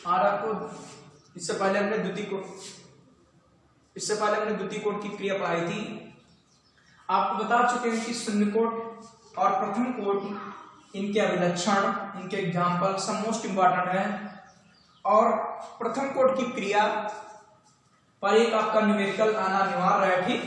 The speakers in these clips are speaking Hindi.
और आपको इससे पहले हमने द्वितीय कोट की क्रिया पढ़ाई थी। आपको बता चुके हैं कि शून्य कोट और प्रथम कोट इनके अभिलक्षण, इनके एग्जाम्पल सब मोस्ट इंपॉर्टेंट है। और प्रथम कोट की क्रिया पर एक आपका न्यूमेरिकल आना अनिवार्य है, ठीक।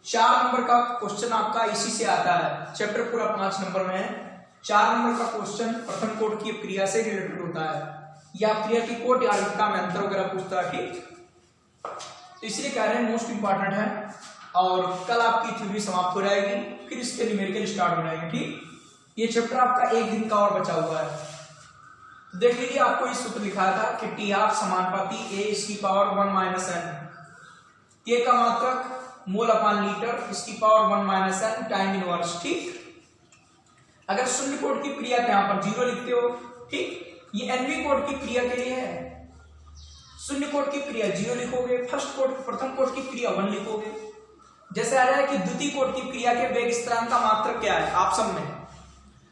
4 नंबर का क्वेश्चन आपका इसी से आता है, चैप्टर पूरा 5 नंबर में है। 4 नंबर का क्वेश्चन प्रथम कोट की क्रिया से रिलेटेड होता है, या क्रिया की कोट या में अंतर वगैरह पूछता है, ठीक। तो इसलिए कह रहे हैं मोस्ट इंपॉर्टेंट है। और कल आपकी थ्योरी समाप्त हो जाएगी, फिर इसके न्यूमेरिकल स्टार्ट हो जाएंगे, ठीक। ये चैप्टर आपका 1 दिन का और बचा हुआ है। देख लीजिए, आपको इस सूत्र लिखा था कि टी ऑफ समानुपाती a इसकी पावर 1 माइनस n, k का मात्रक मोल अपान लीटर इसकी power 1 minus n time inverse, ठीक। अगर शून्य कोट की क्रिया के यहाँ पर 0 लिखते हो, ठीक। ये nवीं कोट की क्रिया के लिए है। शून्य कोट की क्रिया 0 लिखोगे, प्रथम कोट की क्रिया 1 लिखोगे। जैसे आ रहा है कि द्वितीय कोट की क्रिया के वेग स्थिरांक का मात्रक क्या है आप सब में,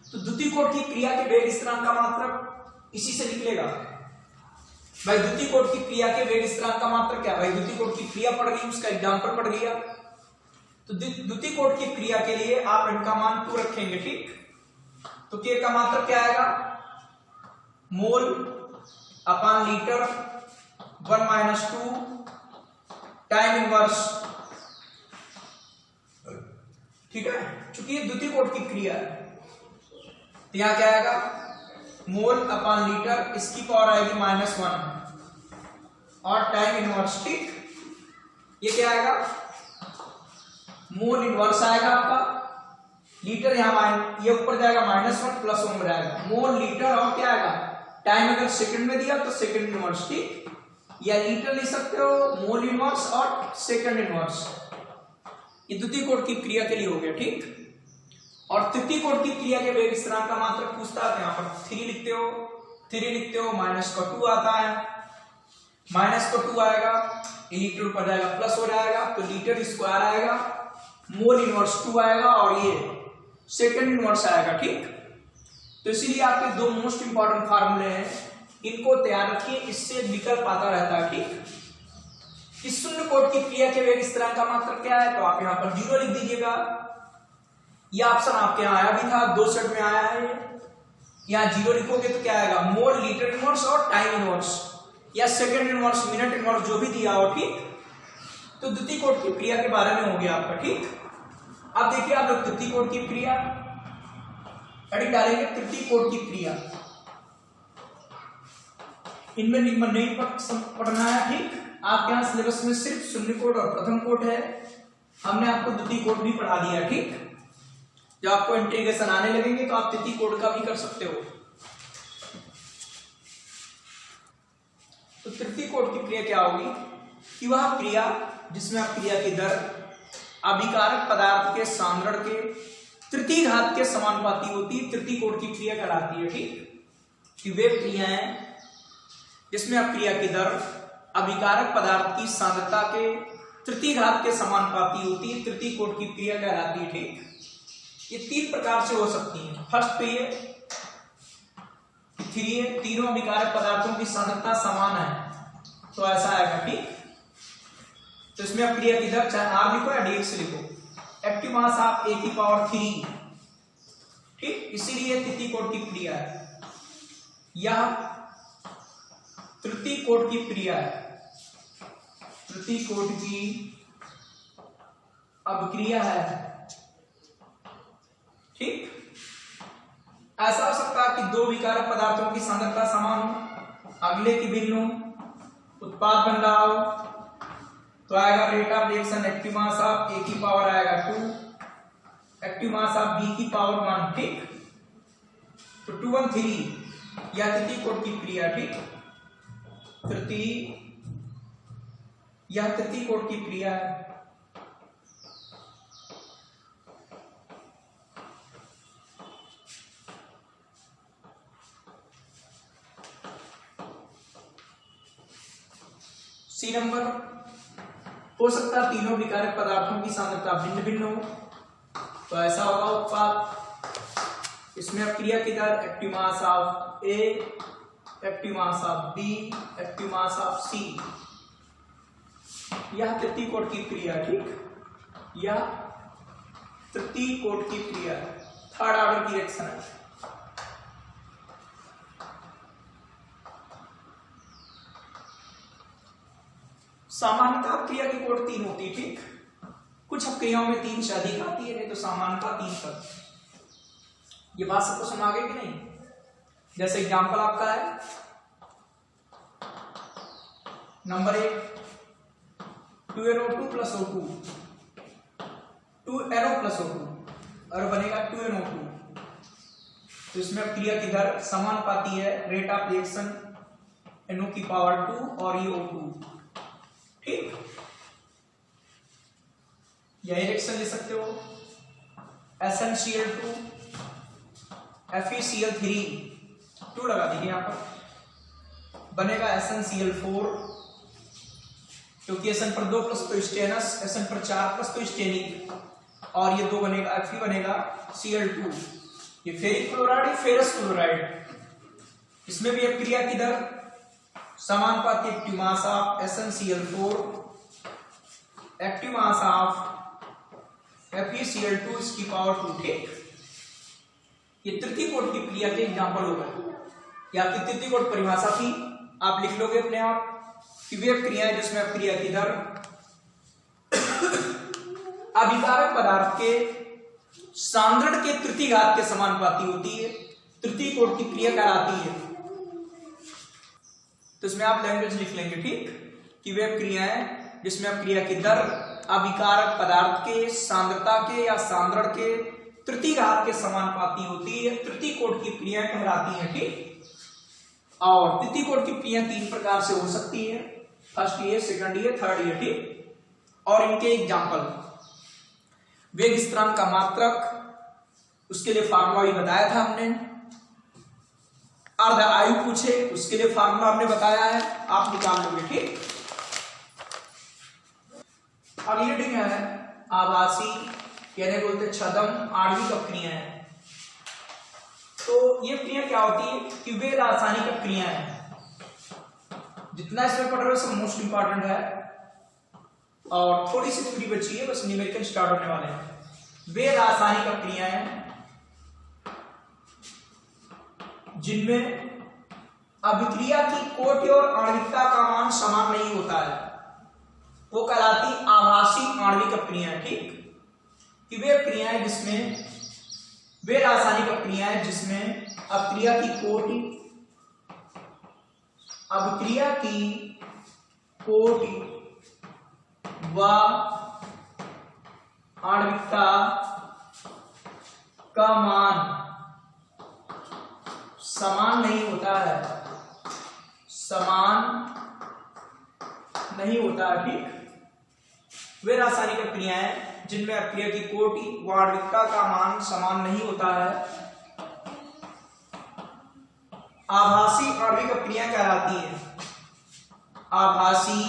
तो द्वितीय कोट की क्रिया के वेग स्थिरांक का मात्रक इसी से निकलेगा। भाई द्वितीय कोट की क्रिया के वेग स्थिरांक का मात्रक क्या है, भाई द्वितीय कोट की क्रिया पढ़ ली, उसका एग्जाम्पल पढ़ लिया। तो द्वितीय कोट की क्रिया के लिए आप इनका मान 2 रखेंगे, ठीक। तो k का मात्रक क्या आएगा, मोल अपान लीटर 1 माइनस 2 टाइम इनवर्स, ठीक है। चूंकि ये द्वितीय कोट की क्रिया है, तो यहां क्या आएगा, मोल अपान लीटर इसकी पावर आएगी -1 और टाइम इनवर्स, ठीक। ये क्या आएगा, मोल इनवर्स आएगा आपका, लीटर यहाँ ये ऊपर जाएगा -1 प्लस 1 में जाएगा, मोल लीटर और क्या आएगा, टाइम अगर सेकंड में दिया तो सेकंड इनवर्स, ठीक। या लीटर ले सकते हो, मोल इनवर्स और सेकंड इनवर्स। ये द्वितीय कोट की क्रिया के लिए हो गया, ठीक। और तृतीय कोट की क्रिया के वेग स्थिरांक का मात्रक पूछता है, यहाँ पर 3 लिखते हो, माइनस का 2 आता है, माइनस का 2 आएगा, ये लीटर ऊपर जाएगा प्लस हो जाएगा, तो लीटर स्क्वायर आएगा, मोल इनवर्स 2 आएगा और ये सेकंड इनवर्स आएगा, ठीक। तो इसीलिए आपके 2 मोस्ट इंपॉर्टेंट फार्मूले हैं, इनको तैयार रखिए, इससे विकल्प आता रहता है, ठीक। इस शून्य कोट की क्रिया के वेग स्थिरांक का मात्रक क्या है, तो आप यहाँ पर 0 लिख दीजिएगा। यह ऑप्शन आपके यहाँ आया भी था, 2 सेट में आया है। यहाँ 0 लिखोगे तो क्या आएगा, मोल लीटर इनवर्स और टाइम इनवर्स या सेकंड इनवर्स मिनट इनवर्स जो भी दिया हो, ठीक। तो द्वितीय कोट की क्रिया के बारे में हो गया आपका, ठीक। अब देखिए आप लोग तृतीय कोट की क्रिया हेडिंग डालेंगे, तृतीय कोट की क्रिया, इनमें निम्न नहीं पढ़ना है, ठीक। आपके यहाँ सिलेबस में सिर्फ शून्य कोट और प्रथम कोट है, हमने आपको द्वितीय कोट भी पढ़ा दिया, ठीक। जब आपको इंटीग्रेशन आने लगेंगे तो आप तृतीय कोट का भी कर सकते हो। तो तृतीय कोट की क्रिया क्या होगी कि वह क्रिया जिसमें आप क्रिया की दर अभिकारक पदार्थ के सांद्रण के तृतीय घात के समानुपाती होती है, तृतीय कोट की क्रिया कहलाती है, ठीक। कि वे क्रियाएं जिसमें अब क्रिया की दर अभिकारक पदार्थ की सांद्रता के तृतीय घात के समानुपाती होती है, तृतीय कोट की क्रिया कहलाती है, ठीक। ये 3 प्रकार से हो सकती है। फर्स्ट पे ये तीनों अभिकारक पदार्थों की सांद्रता समान है, तो ऐसा आएगा, ठीक। तो इसमें अब क्रिया की दर चाहे R लिखो या dx लिखो, एक्टिव मास आप a की पावर 3, ठीक। इसीलिए तृतीय कोट की क्रिया है, यह तृतीय कोट की क्रिया है, तृतीय कोट की अभिक्रिया है, ठीक। ऐसा हो सकता है कि 2 विकारक पदार्थों की सांद्रता समान हो, अगले की भिन्न हो, उत्पाद बन रहा हो, तो आएगा rate of reaction active mass of a की पावर आएगा 2, एक्टिव मास ऑफ b की पावर 1, ठीक। तो 2 1 3 यह तृतीय कोट की क्रिया, ठीक। यह तृतीय कोट की क्रिया है। सी नंबर हो सकता है तीनों विकारक पदार्थों की सांद्रता भिन्न भिन्न हो, तो ऐसा होगा उत्पाद। इसमें अब क्रिया की दर active mass of a active mass of b, active mass of c. यह तृतीय कोट की क्रिया, ठीक, यह तृतीय कोट की क्रिया, थर्ड ऑर्डर की रिएक्शन है। सामान्यतः क्रिया की कोट 3 होती है, ठीक, कुछ क्रियाओं में 3 से अधिक आती है, नहीं तो सामान्यतः 3 तक। ये बात सबको समझ आ गई कि नहीं? जैसे एग्जांपल आपका है number 1 2NO2 plus O2, 2NO plus O2 और बनेगा 2NO2। तो इसमें क्रिया की दर समानुपाती है, रेट ऑफ रिएक्शन NO की पावर 2 और ये O2, ठीक। यही रिएक्शन ले सकते हो SnCl2 FeCl3, 2 लगा दीजिए यहां पर, बनेगा SnCl4, क्योंकि Sn पर 2 प्लस तो स्टेनस, Sn पर 4 प्लस तो स्टेनिक, और ये 2 बनेगा Fe बनेगा Cl2। ये फेरिक क्लोराइड, फेरस क्लोराइड, इसमें भी एक क्रिया की दर समानुपाती, active mass of SnCl4, active mass of FeCl2 इसकी पावर 2, ठीक। ये तृतीय कोट की क्रिया के एग्जांपल हो गए। या आपकी तृतीय कोट परिभाषा थी, आप लिख लोगे अपने आप कि वे क्रियाएं जिसमें क्रिया की दर अभिकारक पदार्थ के सांद्रण के तृतीय घात के समानुपाती होती है, तृतीय कोट की क्रिया कहलाती है। तो इसमें आप लैंग्वेज लिख लेंगे, ठीक, कि वे क्रियाएं जिसमें क्रिया की दर अभिकारक पदार्थ के सांद्रता के या सांद्रण के तृतीय घात के समानुपाती होती है, तृतीय कोट की क्रियाएं कहलाती हैं, ठीक। और तृतीय कोट की क्रिया 3 प्रकार से हो सकती है, first year, second year, third year, ठीक। और इनके एग्जांपल, वेग स्थिरांक का मात्रक, उसके लिए फार्मूला भी बताया था हमने। अर्ध आयु पूछे, उसके लिए फार्मूला हमने बताया है, आप निकाल लोगे, ठीक। अगली हेडिंग है आभासी, यानी बोलते छदम आणविक क्रिया है। तो ये क्रिया क्या होती है कि वे रासायनिक क्रिया है, जितना इसमें पढ़ रहे हो सब मोस्ट इंपॉर्टेंट है, और थोड़ी सी थ्योरी बची है, बस न्यूमेरिकल स्टार्ट होने वाले हैं। वे रासायनिक क्रिया है जिनमें अभिक्रिया की कोटि और आणविकता का मान समान नहीं होता है, वो कहलाती आभासी आणविक क्रिया, ठीक। कि वे क्रियाएं जिसमें, वे रासायनिक क्रियाएं जिसमें अभिक्रिया की कोटि, अभिक्रिया की कोटि व आणविकता का मान समान नहीं होता है, समान नहीं होता है, ठीक। वे रासायनिक क्रियाएं जिनमें अभिक्रिया की कोटि व आणविकता का मान समान नहीं होता है, आभासी आणविक क्रिया कहलाती है, आभासी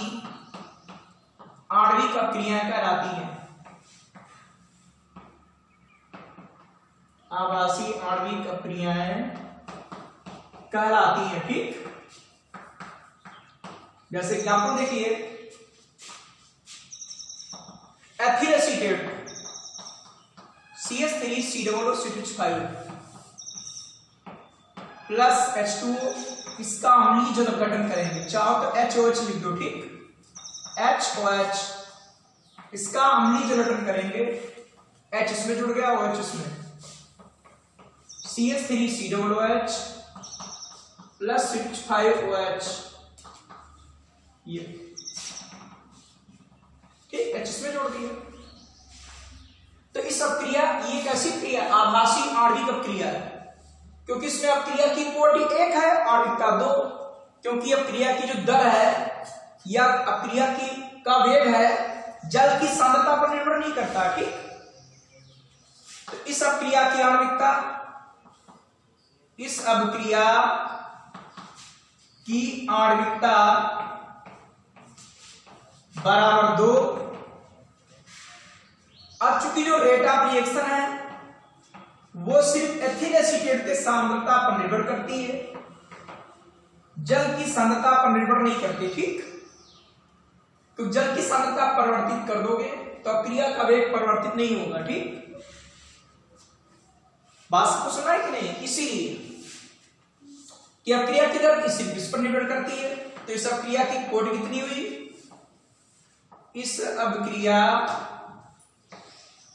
आणविक क्रिया कहलाती है, आभासी आणविक क्रियाएं कहलाती है, ठीक। जैसे एग्जांपल देखिए, ethyl acetate CH3COO plus H2O, इसका अम्लीय जल अपघटन करेंगे, चाहो तो HOH लिख दो, ठीक, HOH, इसका अम्लीय जल अपघटन करेंगे, H इसमें जुड़ गया, OH इसमें, CH3COOH प्लस CH5OH, ये ठीक, H इसमें जोड़ दिया। तो इस अपक्रिया, ये कैसी क्रिया, आभासी आणविक क्रिया है, क्योंकि इसमें अपक्रिया की कोटि 1 है, आणविकता 2, क्योंकि अपक्रिया की जो दर है या अपक्रिया की का वेग है जल की सांद्रता पर निर्भर नहीं करता, ठीक। तो इस अपक्रिया की आणविकता, इस अपक्रिया की आणविकता बराबर 2। अब चूंकि जो रेट ऑफ रिएक्शन है वो सिर्फ एथिल एसीटेट के सांद्रता पर निर्भर करती है, जल की सांद्रता पर निर्भर नहीं करती, ठीक। तो जल की सांद्रता परिवर्तित कर दोगे तो क्रिया का वेग परिवर्तित नहीं होगा, ठीक। बात को सुना है कि नहीं? इसीलिए कि अपक्रिया की दर इस पर निर्भर करती है। तो इस अपक्रिया की कोटि कितनी हुई? इस अपक्रिया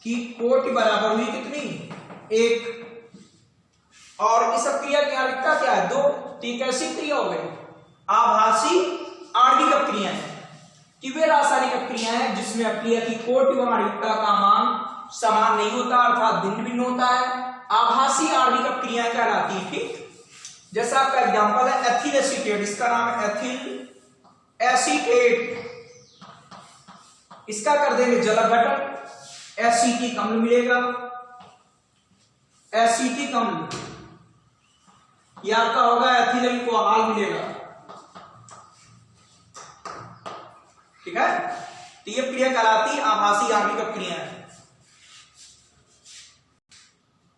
की कोटि बराबर हुई कितनी? 1। और इस अपक्रिया की आणविकता क्या है? 2। तो ये कैसी क्रिया हो गई? आभासी आणविक अपक्रिया है कि वे रासायनिक अपक्रिया है जिसमें अपक्रिया की कोटि व आणविकता का मान समान नहीं होता, अर्थात भिन्न भिन्न होता है। आभासी आणविक अपक्रिया कहलाती है, ठीक। जैसा आपका एग्जांपल है एथिल एसीटेट, इसका नाम है एथिल एसीटेट। इसका कर देंगे जल अपघटन, एसिटिक अम्ल मिलेगा, एसिटिक अम्ल, यह आपका होगा एथिल अल्कोहल मिलेगा, ठीक है। तो ये क्रिया कहलाती आभासी आणविक अपक्रिया है।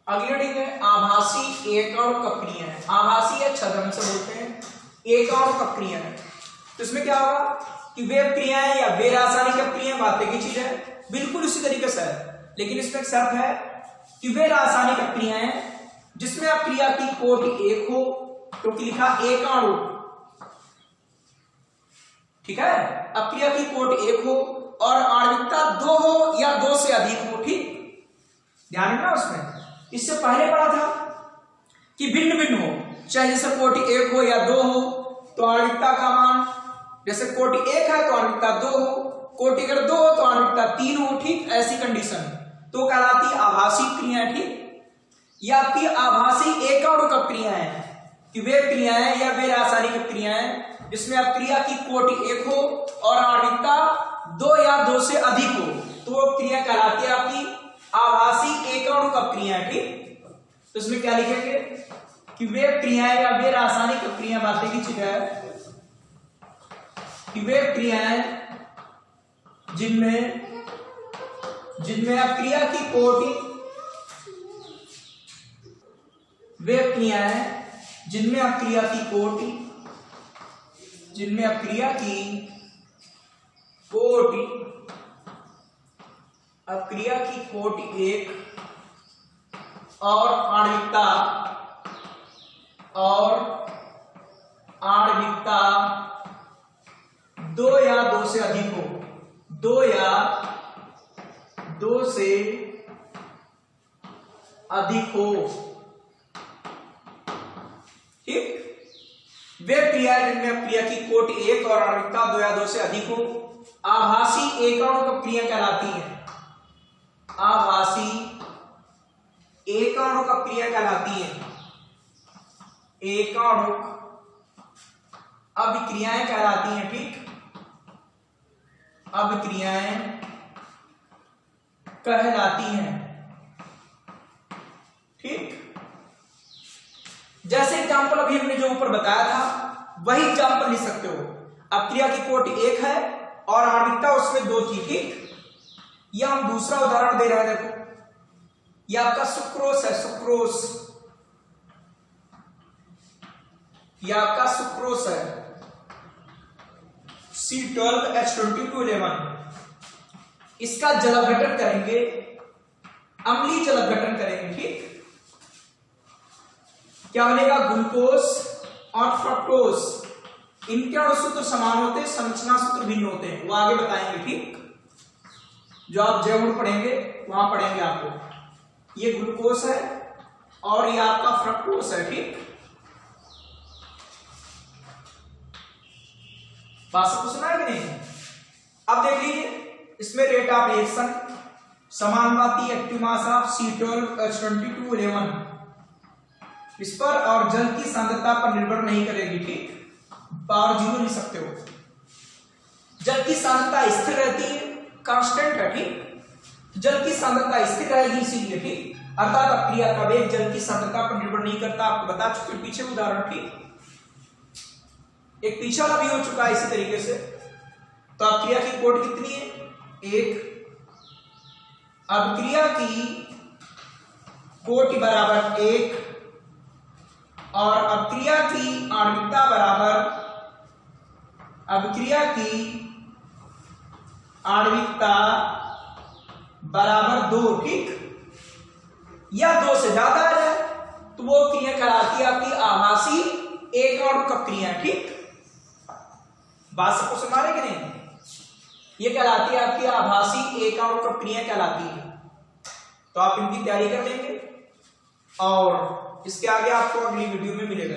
अगली हेडिंग है आभासी एकाणुक अपक्रिया है। आभासी या छद्म से बोलते हैं, एकाणुक अपक्रिया है। तो इसमें क्या होगा कि वे अपक्रियाएं या वे रासायनिक अपक्रियाएं बातें की चीज है, बिल्कुल उसी तरीके से है, लेकिन इसमें एक शर्त है कि वे रासायनिक अपक्रियाएं जिसमें अपक्रिया की कोटि 1 हो, क्योंकि लिखा एकाणुक, ठीक है। अपक्रिया की कोटि 1 हो और आणविकता 2 हो या 2 से अधिक हो, ठीक। ध्यान रखना उसमें, इससे पहले पढ़ा था कि भिन्न भिन्न हो, चाहे जैसे कोटि 1 हो या 2 हो तो आणविकता का मान, जैसे कोटि 1 है तो आणविकता 2 हो, कोटि अगर 2 हो तो आणविकता 3 हो, ठीक। ऐसी कंडीशन तो कहलाती आभासी क्रियाएं, ठीक। या आपकी आभासी एकाणुक अपक्रियाएं हैं कि वे क्रियाएं या वे रासायनिक अपक्रियाएं जिसमें अपक्रिया की कोटि 1 हो और आणविकता 2 या 2 से अधिक हो, तो वो क्रिया कहलाती है आपकी आभासी एकाणुक अपक्रियाएं, ठीक। तो इसमें क्या लिखेंगे कि वे क्रियाएं या वे रासायनिक अपक्रिया बातें की चीज है कि वे क्रियाएं जिनमें अपक्रिया की कोटि, वे क्रियाएं जिनमें अपक्रिया की कोटि, जिनमें अपक्रिया की कोटि, अपक्रिया की कोटि 1 और आणविकता 2 या 2 से अधिक हो, 2 या 2 से अधिक हो, ठीक। वे क्रिया जिनमें अपक्रिया की कोटि 1 और आणविकता 2 या 2 से अधिक हो आभासी एकाणुक अपक्रिया कहलाती है। आभासी एकाणुक अपक्रिया कहलाती है, एकाणुक अभिक्रियाएं कहलाती हैं, ठीक। अभिक्रियाएं कहलाती हैं, ठीक। जैसे एग्जांपल अभी हमने जो ऊपर बताया था वही एग्जांपल लिख सकते हो। अपक्रिया की कोटि 1 है और आणविकता उसमें 2 थी, ठीक। यह हम दूसरा उदाहरण दे रहे हैं, देखो यह आपका सुक्रोस है, सुक्रोस, यह आपका सुक्रोस है, C12H2211। इसका जल अपघटन करेंगे, अम्लीय जल अपघटन करेंगे, ठीक। क्या बनेगा? ग्लूकोज और फ्रक्टोज, इनके अणुसूत्र समान होते हैं, संरचना सूत्र भिन्न होते हैं, वो आगे बताएंगे, ठीक। जो आप जैव पढ़ेंगे वहां पढ़ेंगे आपको। ये ग्लूकोज है और ये आपका फ्रक्टोज है, ठीक। बात सबको सुना है कि नहीं? अब देख लीजिए इसमें रेट ऑफ रिएक्शन समानुपाती एक्टिव मास ऑफ C12H2211 इस पर और जल की सांद्रता पर निर्भर नहीं करेगी, ठीक। पावर 0 लिख सकते हो। जल की सांद्रता स्थिर रहती है, कांस्टेंट है, ठीक। जल की सांद्रता स्थिर रहेगी इसीलिए, ठीक। अर्थात अपक्रिया का वेग जल की सांद्रता पर निर्भर नहीं करता, आपको बता चुके पीछे उदाहरण, ठीक। एक पीछे वाला भी हो चुका है इसी तरीके से। तो अपक्रिया की कोटि कितनी है? 1। अपक्रिया की कोटि बराबर 1 और अभिक्रिया की आणविकता बराबर, अभिक्रिया की आणविकता बराबर 2, ठीक, या 2 से ज्यादा आ जाए तो वो क्रिया कहलाती है आपकी आभासी एक आणुक क्रिया, ठीक। बात सबको समझ रहे कि नहीं? ये कहलाती है आपकी आभासी एक आणुक क्रिया कहलाती है। तो आप इनकी तैयारी कर लेंगे और इसके आगे आपको अगली वीडियो में मिलेगा।